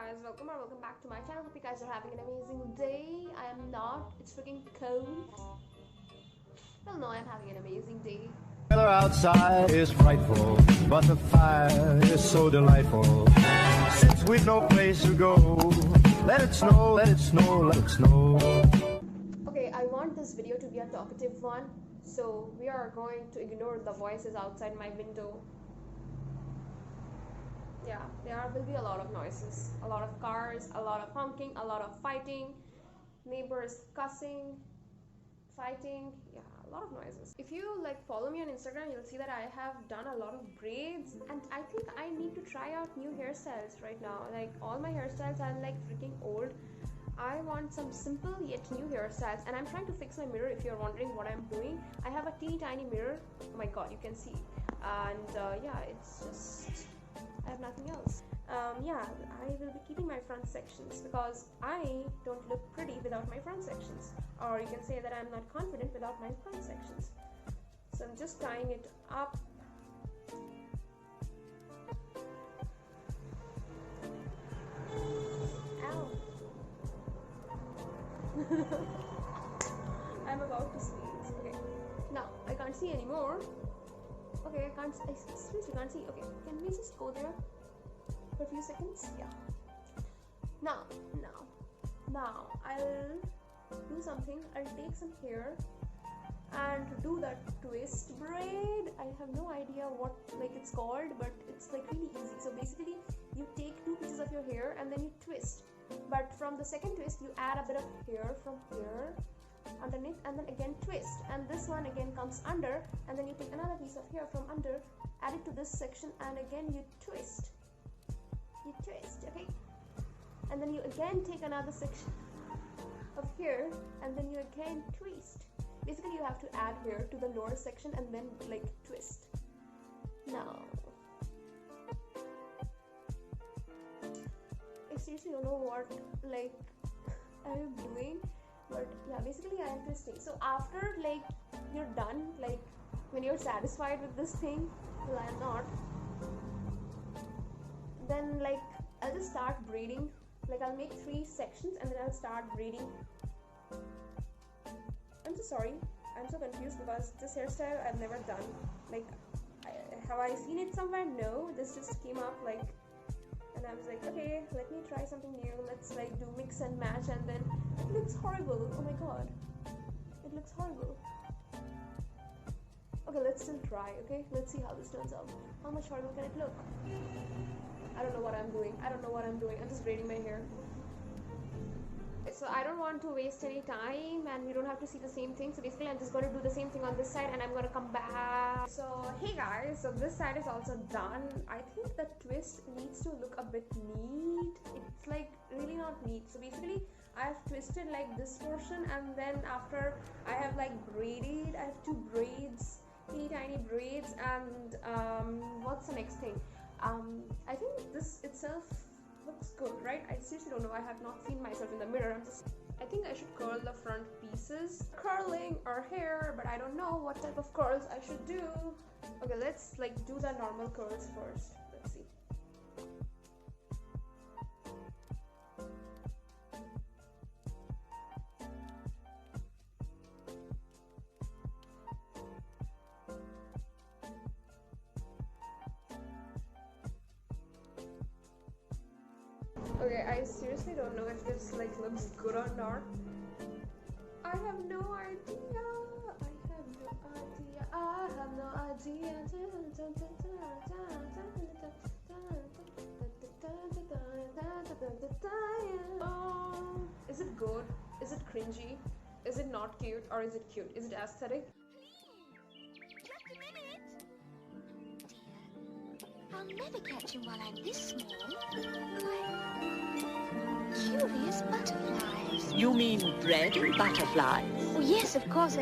guys, welcome back to my channel. Hope you guys are having an amazing day. I am not. It's freaking cold. Well, no, I'm having an amazing day. Weather outside is frightful, but the fire is so delightful. Since we've no place to go, let it snow, let it snow, let it snow. Okay, I want this video to be a talkative one, so we are going to ignore the voices outside my window. Yeah, there will be a lot of noises, a lot of cars, a lot of honking, a lot of fighting, neighbors cussing, fighting, yeah, a lot of noises. If you follow me on Instagram, you'll see that I have done a lot of braids, and I think I need to try out new hairstyles right now. All my hairstyles are freaking old. I want some simple yet new hairstyles, and I'm trying to fix my mirror. If you're wondering what I'm doing, I have a teeny tiny mirror. Oh my god, you can see. And yeah, it's just, I have nothing else. Yeah, I will be keeping my front sections because I don't look pretty without my front sections, or you can say that I'm not confident without my front sections. So I'm just tying it up. Ow. I'm about to sneeze. Okay, now I can't see anymore. Okay, I seriously can't see. Okay, can we just go there for a few seconds? Yeah. Now I'll do something. I'll take some hair and do that twist braid. I have no idea what it's called, but it's really easy. So basically, you take two pieces of your hair and then you twist. But from the second twist, you add a bit of hair from here underneath, and then again twist, and this one again comes under, and then you take another piece of hair from under, add it to this section, and again you twist, okay, and then you again take another section of hair, and then you again twist. Basically, you have to add hair to the lower section and then twist. Now I seriously don't know what I'm doing, but yeah, basically I am twisting. So after you're done, when you're satisfied with this thing, well, I'm not, then I'll just start braiding. I'll make 3 sections and then I'll start braiding. I'm so sorry, I'm so confused because this hairstyle I've never done. Have I seen it somewhere? No, this just came up and I was okay, let me try something new. Let's do mix and match, and then it looks horrible. Oh my god, it looks horrible. Okay, let's still try. Okay, let's see how this turns out. How much horrible can it look? I don't know what I'm doing. I'm just braiding my hair. So I don't want to waste any time, and we don't have to see the same thing. So basically, I'm just going to do the same thing on this side, and I'm going to come back. So hey guys, so this side is also done. I think the twist needs to look a bit neat. It's really not neat. So basically, I have twisted this portion, and then after I have braided. I have 2 braids, teeny tiny braids, and what's the next thing? I think this itself looks good, right? I seriously don't know. I have not seen myself in the mirror. I think I should curl the front pieces, curling or hair, but I don't know what type of curls I should do. Okay, let's do the normal curls first. Let's see. Okay, I seriously don't know if this looks good or not. I have no idea. Is it good? Is it cringy? Is it not cute? Or is it cute? Is it aesthetic? I'll never catch him while I'm this small. Curious butterflies. You mean bread and butterflies? Oh, yes, of course.